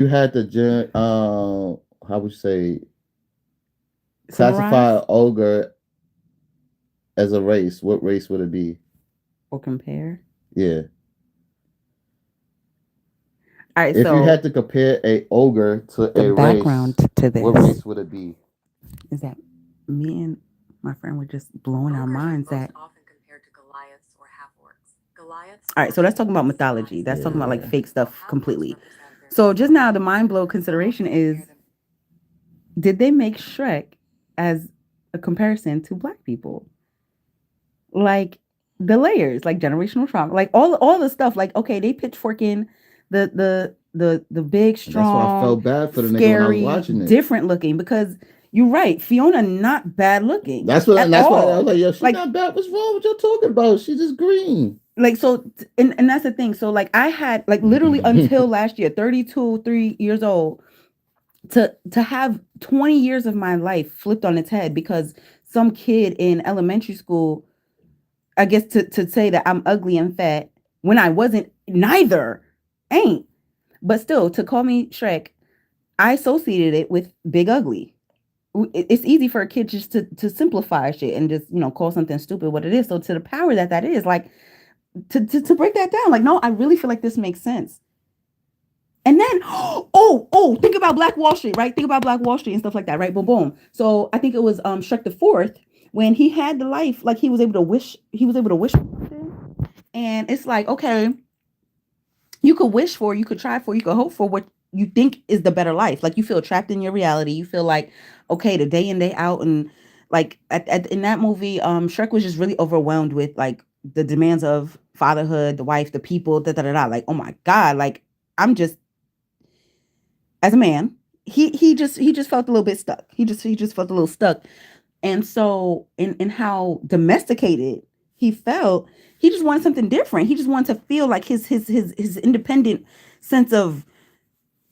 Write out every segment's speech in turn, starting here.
you had to how would you say Summarize classify ogre as a race, what race would it be? or compare. Yeah. All right, If you so had to compare a ogre to the a background race, to what this race would it be? is that me and my friend were just blowing our minds at. All right, so that's talking about mythology. That's talking about like Yeah. fake stuff completely. So just now, the mind blow consideration is: did they make Shrek as a comparison to black people? Like the layers, like generational trauma, like all the stuff. Like okay, they pitchforking the big, And that's why I strong, felt bad for the nigga when I was scary, watching it. different looking. Because you're right, Fiona not bad looking at That's why I was all. like, yo, she Like not bad. What's wrong with y'all talking about? She's just green. so and that's the thing. So like I had like literally until last year, 32, 3 years old, to have 20 years of my life flipped on its head because some kid in elementary school, I guess to say that I'm ugly and fat when I wasn't neither, ain't. But still, to call me Shrek, I associated it with big ugly. It's easy for a kid just to simplify shit and just call something stupid what it is. So to the power that is, like to break that down, like no, I really feel like this makes sense. And then, think about Black Wall Street, right? Think about Black Wall Street and stuff like that, right? Boom, boom. So I think it was Shrek the Fourth when he had the life, like he was able to wish for something. And it's like, okay, you could wish for, you could try for, you could hope for what you think is the better life. Like you feel trapped in your reality. You feel like, okay, the day in, day out, and like in that movie, Shrek was just really overwhelmed with like the demands of fatherhood, the wife, the people, da da da da. Like, oh my God, like I'm just as a man, he just felt a little bit stuck. He just felt a little stuck. And so in how domesticated he felt, he just wanted something different. He just wanted to feel like his independent sense of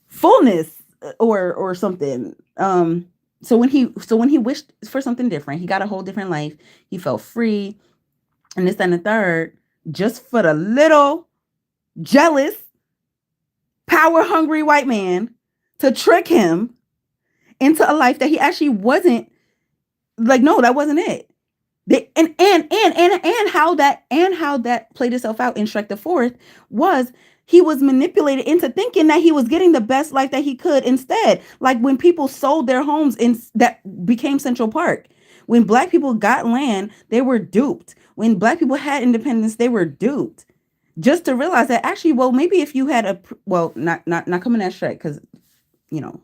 fullness or something. So when he wished for something different, he got a whole different life. He felt free and this and the third, just for the little jealous, power hungry white man to trick him into a life that he actually wasn't like. No, that wasn't it. And how that played itself out in Shrek the Fourth was he was manipulated into thinking that he was getting the best life that he could instead. Like when people sold their homes in that became Central Park. When black people got land, they were duped. When black people had independence, they were duped. Just to realize that actually, well, maybe if you had not coming at Shrek because you know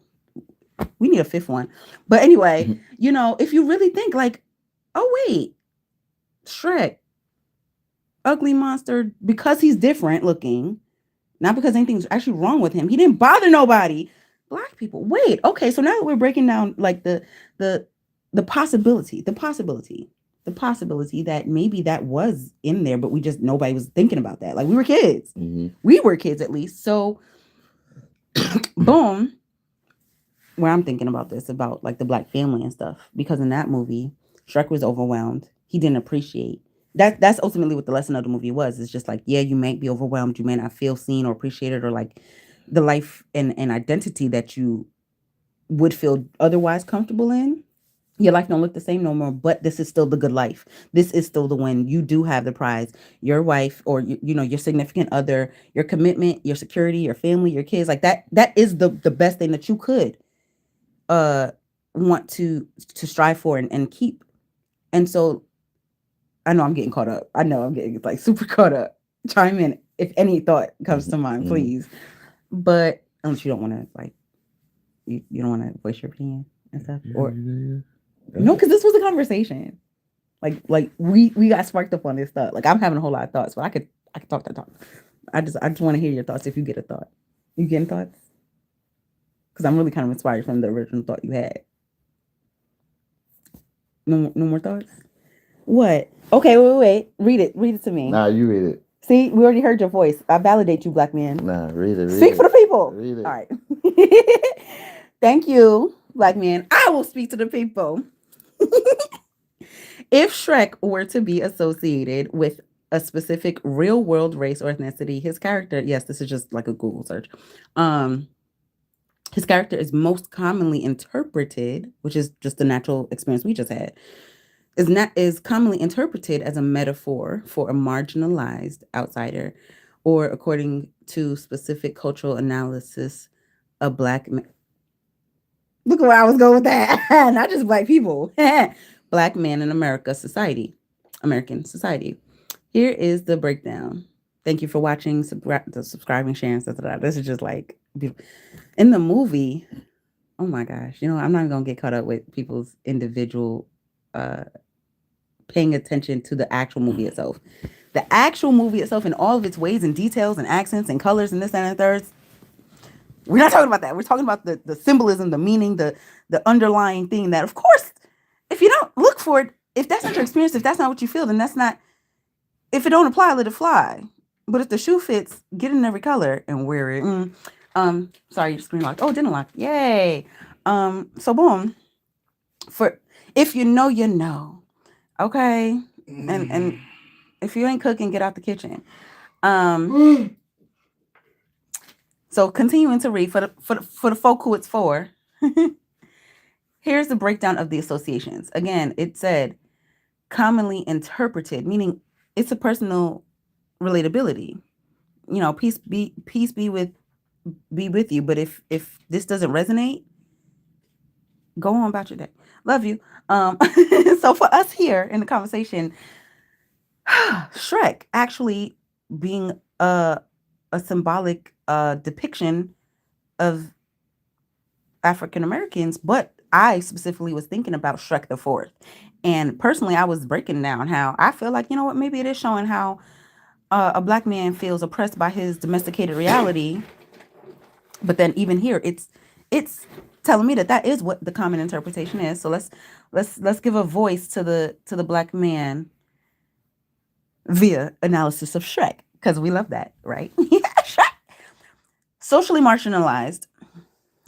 we need a fifth one. But anyway, if you really think like, oh wait, Shrek, ugly monster, because he's different looking, not because anything's actually wrong with him. He didn't bother nobody. Black people. Wait, okay. So now that we're breaking down like the the possibility, the possibility that maybe that was in there, but we just nobody was thinking about that. Like we were kids. Mm-hmm. We were kids at least. So boom, where I'm thinking about this, about like the black family and stuff, because in that movie, Shrek was overwhelmed. He didn't appreciate that. That's ultimately what the lesson of the movie was. It's just like, yeah, you may be overwhelmed, you may not feel seen or appreciated, or like the life and identity that you would feel otherwise comfortable in. Your life don't look the same no more, but this is still the good life. This is still the win. You do have the prize. Your wife or your significant other, your commitment, your security, your family, your kids, like that is the best thing that you could uh want to strive for and keep. And so I know I'm getting caught up. I know I'm getting like super caught up. Chime in if any thought comes to mind, Mm-hmm. please. But unless you don't want to like you don't want to voice your opinion and stuff, Yeah, or yeah, yeah. no, because this was a conversation. Like we got sparked up on this stuff. Like I'm having a whole lot of thoughts, but I could talk that talk. I just want to hear your thoughts if you get a thought. You getting thoughts? Because I'm really kind of inspired from the original thought you had. No more thoughts. What? Okay, wait. Read it. Read it to me. Nah, you read it. See, we already heard your voice. I validate you, black man. Nah, read it, read Speak for it. the people. Read All it. right. Thank you, black man. I will speak to the people. If Shrek were to be associated with a specific real world race or ethnicity, his character, yes, this is just like a Google search. Um, His character is most commonly interpreted, which is just the natural experience we just had, is commonly interpreted as a metaphor for a marginalized outsider, or according to specific cultural analysis, a black man. Look where I was going with that. Not just black people. Black man in American society. Here is the breakdown. Thank you for watching, subscribing, sharing, stuff. This is just like in the movie. Oh my gosh! I'm not even gonna get caught up with people's individual paying attention to the actual movie itself. The actual movie itself in all of its ways and details and accents and colors and this and the third. We're not talking about that. We're talking about the symbolism, the meaning, the underlying thing that, of course, if you don't look for it, if that's not your experience, if that's not what you feel, then that's not, if it don't apply, let it fly. But if the shoe fits, get it in every color and wear it. Sorry, your screen locked. Oh, it didn't lock. Yay. So boom. For if you know, you know. Okay. And if you ain't cooking, get out the kitchen. So continuing to read for the folk who it's for. Here's the breakdown of the associations. Again, it said commonly interpreted, meaning it's a personal relatability. Peace be with you. But if this doesn't resonate, go on about your day. Love you. So for us here in the conversation, Shrek actually being a symbolic depiction of African Americans, but I specifically was thinking about Shrek the Fourth. And personally, I was breaking down how I feel like, maybe it is showing how a black man feels oppressed by his domesticated reality. But then even here, it's telling me that is what the common interpretation is. So let's give a voice to the black man via analysis of Shrek, because we love that, right? Shrek. Socially marginalized.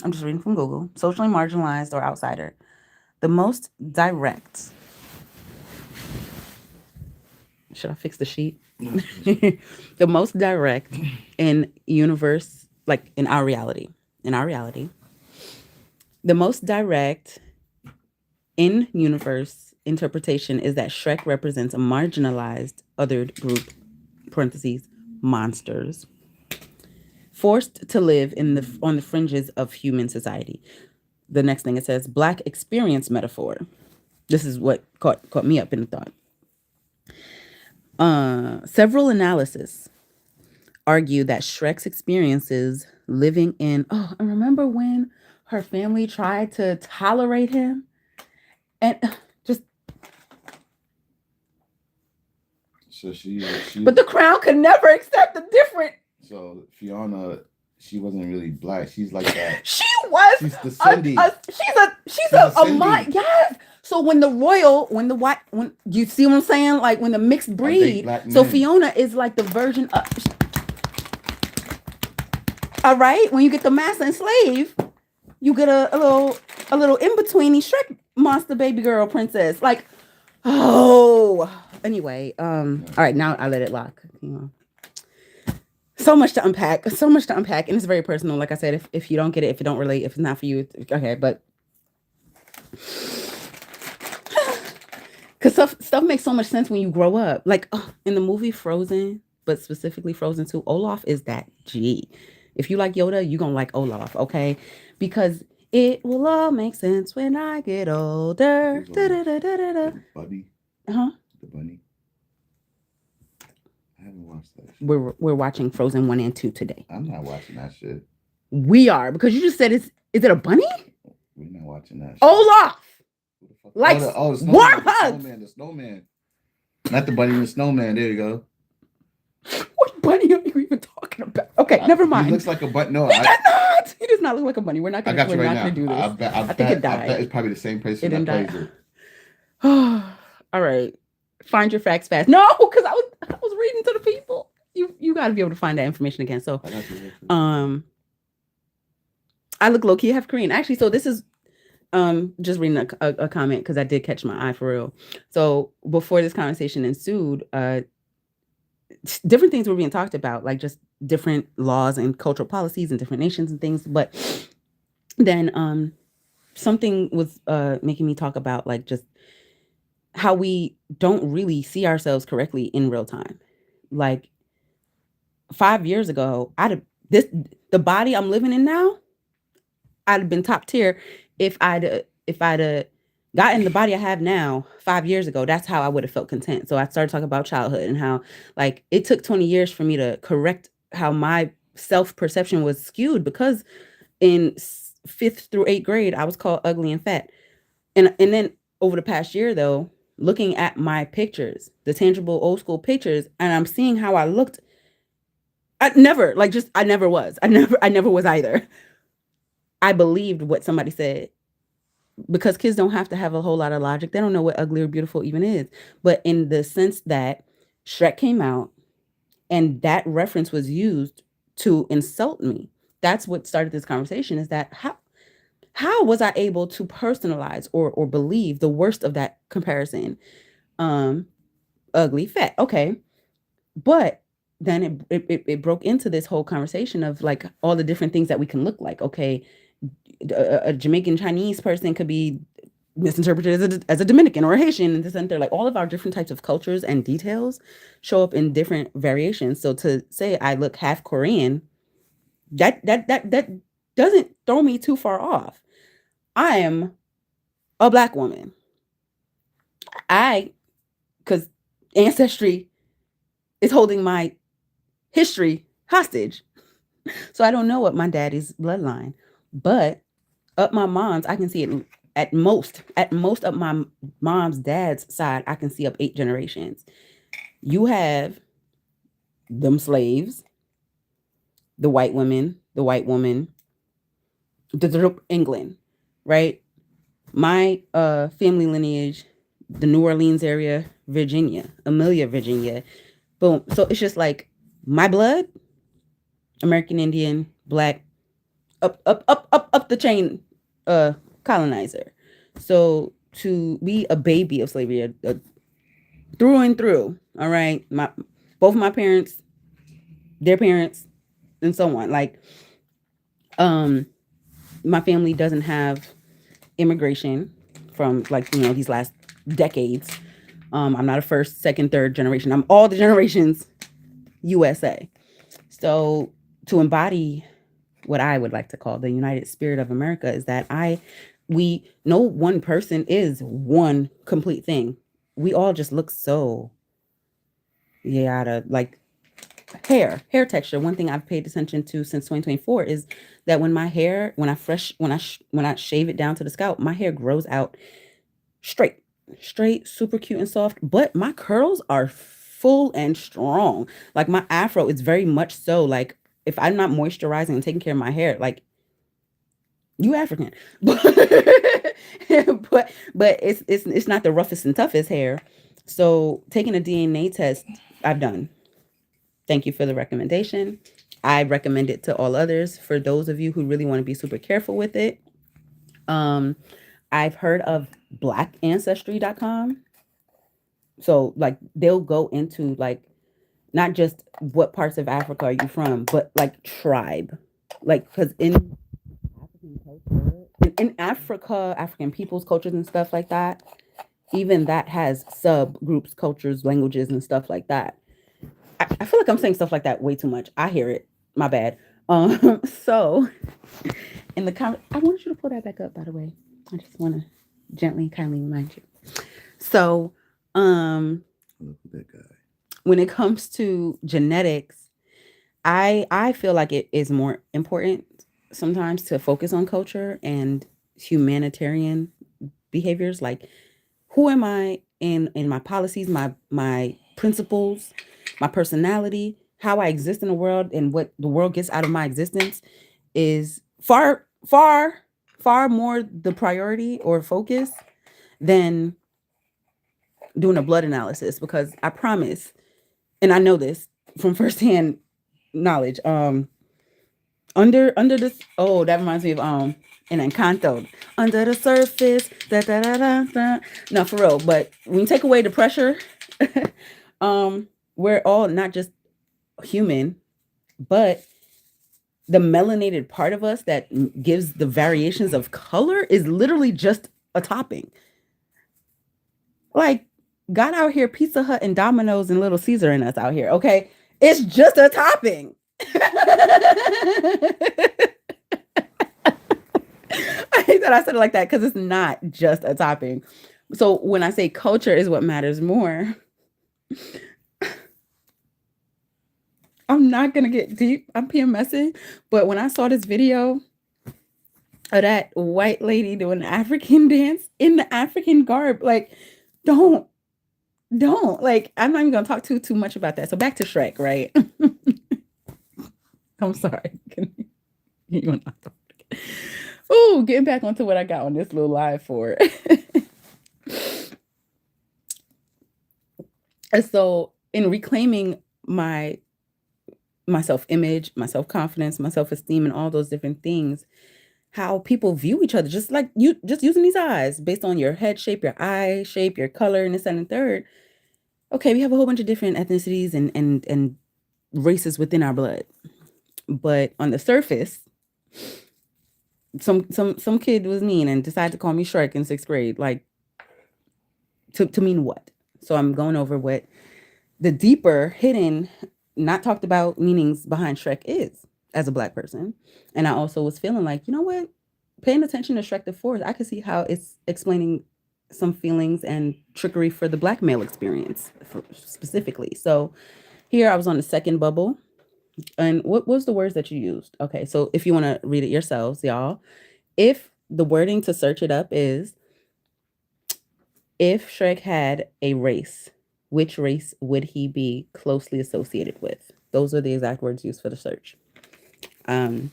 I'm just reading from Google. Socially marginalized or outsider. The most direct. Should I fix the sheet? The most direct in universe, like in our reality. The most direct in universe interpretation is that Shrek represents a marginalized othered group, parentheses, monsters, forced to live on the fringes of human society. The next thing it says, Black experience metaphor. This is what caught me up in the thought. Several analyses argue that Shrek's experiences living in, and remember when her family tried to tolerate him? And just... So she But the crown could never accept the different. So Fiona, she wasn't really black. She's like that. She was. She's the Cindy. She's a yes. So when you see what I'm saying? Like when the mixed breed. So Fiona is like the version of. All right. When you get the master and slave, you get a little in betweeny Shrek monster baby girl princess. Like, anyway. All right. Now I let it lock. So much to unpack, and it's very personal. Like I said, if you don't get it, if you don't relate, if it's not for you, okay. But because stuff makes so much sense when you grow up. Like in the movie Frozen, but specifically Frozen 2, Olaf is that G. If you like Yoda, you're gonna like Olaf, okay? Because it will all make sense when I get older. Buddy. Huh? The bunny. I haven't watched that shit. We're watching Frozen 1 and 2 today. I'm not watching that shit. We are, because you just said is it a bunny? We're not watching that shit. Olaf! Like the warm hugs! The snowman. Not the bunny, the snowman. There you go. What bunny are you even talking about? Okay, never mind. He looks like a bunny. No, He does not look like a bunny. We're not going to do this. I think it died. I bet it's probably the same person that plays it. All right. Find your facts fast. No, because I was reading to the people. You got to be able to find that information again. So, I look low key half Korean. Actually, so this is just reading a comment because I did catch my eye for real. So before this conversation ensued, different things were being talked about, like just different laws and cultural policies in different nations and things. But Then something was making me talk about like just how we don't really see ourselves correctly in real time. Like 5 years ago, I'd have this the body I'm living in now, I'd have been top tier if I'd gotten the body I have now 5 years ago. That's how I would have felt content. So I started talking about childhood and how like it took 20 years for me to correct how my self perception was skewed because in fifth through eighth grade I was called ugly and fat. And then over the past year though, looking at my pictures, the tangible old school pictures, and I'm seeing how I looked. I never was. I never was either. I believed what somebody said because kids don't have to have a whole lot of logic. They don't know what ugly or beautiful even is. But in the sense that Shrek came out and that reference was used to insult me, that's what started this conversation. Is that how was I able to personalize or believe the worst of that comparison? Um, ugly, fat. Okay, but then it broke into this whole conversation of like all the different things that we can look like. Okay, a Jamaican Chinese person could be misinterpreted as a Dominican or a Haitian and this and there. Like all of our different types of cultures and details show up in different variations. So to say I look half Korean, that doesn't throw me too far off. I am a black woman. I because ancestry is holding my history hostage. So I don't know what my daddy's bloodline, but up my mom's, I can see it at most up my mom's dad's side, I can see up 8 generations. You have them slaves, the white women, the white woman, England, right? My family lineage, the New Orleans area, Virginia, Amelia, Virginia. Boom. So it's just like my blood, American Indian, black, up the chain, uh, colonizer. So to be a baby of slavery, through and through, all right, both my parents, their parents, and so on. Like, um, my family doesn't have immigration from like these last decades. I'm not a first, second, third generation. I'm all the generations USA. So to embody what I would like to call the United Spirit of America is that we no one person is one complete thing. We all just look so yada like hair texture. One thing I've paid attention to since 2024 is that when I shave it down to the scalp, my hair grows out straight, straight, super cute and soft. But my curls are full and strong. Like my afro is very much so like if I'm not moisturizing and taking care of my hair, like you African, but but it's not the roughest and toughest hair. So taking a DNA test, I've done. Thank you for the recommendation. I recommend it to all others for those of you who really want to be super careful with it. Um, I've heard of blackancestry.com. So like they'll go into like not just what parts of Africa are you from, but like tribe. Like because in African culture, in Africa, African peoples, cultures and stuff like that, even that has subgroups, cultures, languages, and stuff like that. I feel like I'm saying stuff like that way too much. I hear it. My bad. So in the comment, I want you to pull that back up, by the way. I just want to gently, kindly remind you. So, Look at that guy. when it comes to genetics, I feel like it is more important sometimes to focus on culture and humanitarian behaviors. Like, who am I in my policies, my principles, my personality, how I exist in the world, and what the world gets out of my existence is far more the priority or focus than doing a blood analysis. Because I promise, and I know this from firsthand knowledge. Under this, oh, that reminds me of in Encanto, under the surface, da da da da da. No, for real. But when you take away the pressure, um, we're all not just human, but the melanated part of us that gives the variations of color is literally just a topping. Like, got out here Pizza Hut and Domino's and Little Caesar in us out here, okay? It's just a topping. I hate that I said it like that because it's not just a topping. So when I say culture is what matters more, I'm not gonna get deep. I'm PMSing, but when I saw this video of that white lady doing the African dance in the African garb, like, don't, like. I'm not even gonna talk too much about that. So back to Shrek, right? I'm sorry. You and I. Oh, getting back onto what I got on this little live for. And so, in reclaiming my self-image, my self-confidence, my self-esteem, and all those different things, how people view each other, just like you, just using these eyes based on your head shape, your eye shape, your color, and this and the third. Okay, we have a whole bunch of different ethnicities and races within our blood, but on the surface, some kid was mean and decided to call me Shrek in 6th grade, like, to mean what? So I'm going over what the deeper, hidden, not talked about meanings behind Shrek is as a Black person. And I also was feeling like, you know what? Paying attention to Shrek the Fourth, I could see how it's explaining some feelings and trickery for the Black male experience specifically. So here I was on the second bubble. And what was the words that you used? Okay, so if you want to read it yourselves, y'all, if the wording to search it up is, if Shrek had a race, which race would he be closely associated with? Those are the exact words used for the search. So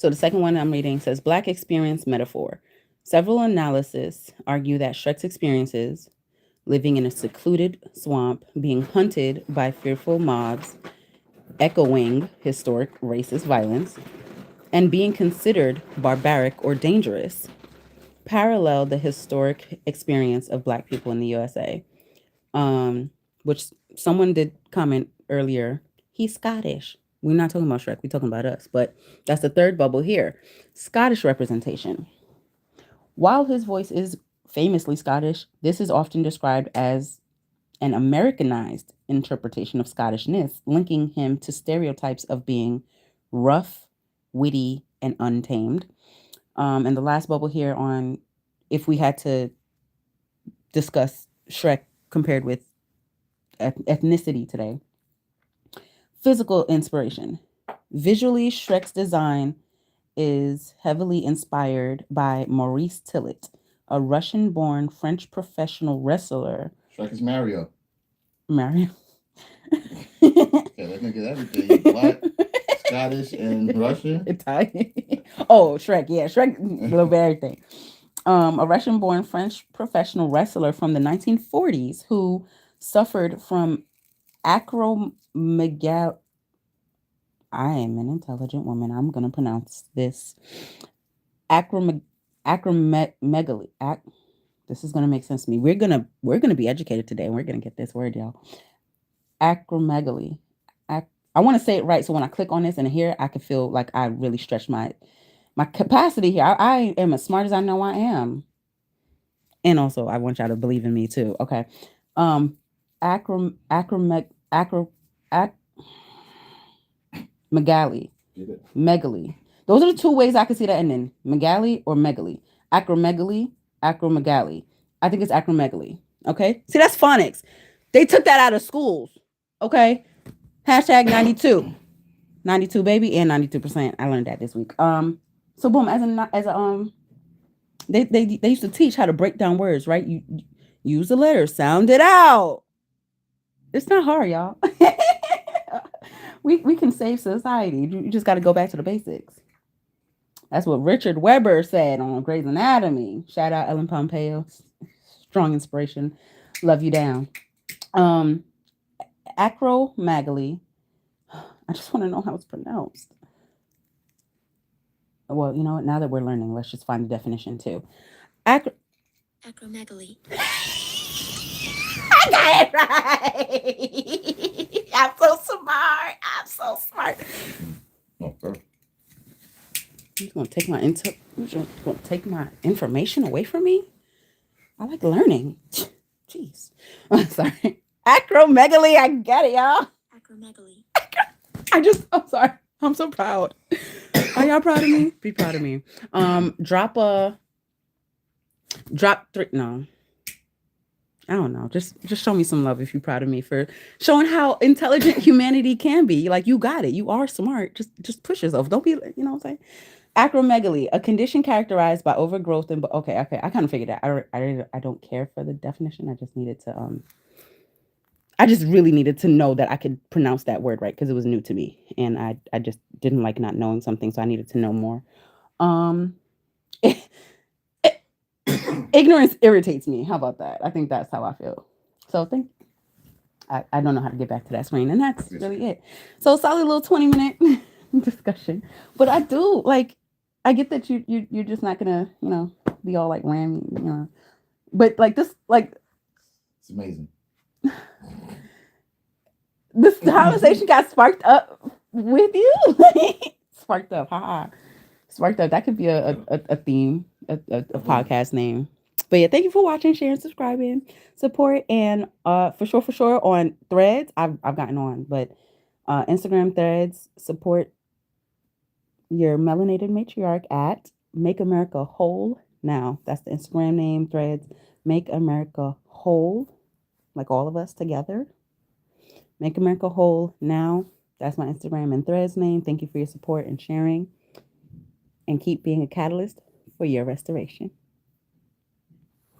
the second one I'm reading says Black experience metaphor. Several analyses argue that Shrek's experiences, living in a secluded swamp, being hunted by fearful mobs, echoing historic racist violence, and being considered barbaric or dangerous, parallel the historic experience of Black people in the USA. Which someone did comment earlier, he's Scottish. We're not talking about Shrek, we're talking about us. But that's the third bubble here. Scottish representation. While his voice is famously Scottish, this is often described as an Americanized interpretation of Scottishness, linking him to stereotypes of being rough, witty, and untamed. And the last bubble here on if we had to discuss Shrek compared with ethnicity today. Physical inspiration. Visually, Shrek's design is heavily inspired by Maurice Tillet, a Russian-born French professional wrestler. Shrek is Mario. Mario. Okay, that nigga everything. Black, Scottish, and Russian. Italian. Oh, Shrek. Yeah, Shrek. Love everything. A Russian-born French professional wrestler from the 1940s who suffered from acromegaly. I am an intelligent woman. I'm gonna pronounce this. Acromegaly. This is gonna make sense to me. We're gonna be educated today, and we're gonna get this word, y'all. Acromegaly. I want to say it right, so when I click on this and here, I can feel like I really stretch my capacity here. I am as smart as I know I am, and also I want y'all to believe in me too. Okay, megaly, megaly. Those are the two ways I can see that ending: megaly or megaly. Acromegaly, acromegaly. I think it's acromegaly. Okay, see, that's phonics. They took that out of schools. Okay, hashtag 92. 92 baby and 92%. I learned that this week. So boom, they used to teach how to break down words, right? You use the letters, sound it out. It's not hard, y'all. we can save society. You just got to go back to the basics. That's what Richard Weber said on Grey's Anatomy. Shout out Ellen Pompeo. Strong inspiration. Love you down. Acromegaly. I just want to know how it's pronounced. Well, you know what? Now that we're learning, let's just find the definition too. Acromegaly. I got it right. I'm so smart. I'm so smart. Okay. You're gonna take my information away from me? I like learning. Jeez. I'm sorry. Acromegaly, I get it, y'all. Acromegaly. I'm sorry. I'm so proud. Are y'all proud of me? Be proud of me. Drop three. No, I don't know. Just show me some love if you're proud of me for showing how intelligent humanity can be. Like, you got it. You are smart. Just push yourself. Don't be, you know what I'm saying? Acromegaly, a condition characterized by overgrowth and okay. I kind of figured that. I don't care for the definition. I just needed to I just really needed to know that I could pronounce that word right because it was new to me, and I just didn't like not knowing something, so I needed to know more. Um, Ignorance irritates me. How about that? I think that's how I feel. So I don't know how to get back to that screen, and that's really it. So solid little 20-minute discussion, but I do like. I get that you're just not gonna be all like whammy, but like this It's amazing. this conversation got sparked up with you. Sparked up, haha. Sparked up. That could be a theme, a podcast name. But yeah, thank you for watching, sharing, subscribing, support, and for sure on Threads. I've gotten on, but Instagram Threads, support your melanated matriarch at Make America Whole Now. That's the Instagram name. Threads, Make America Whole, like all of us together. Make America Whole Now. That's my Instagram and Threads name. Thank you for your support and sharing, and keep being a catalyst for your restoration.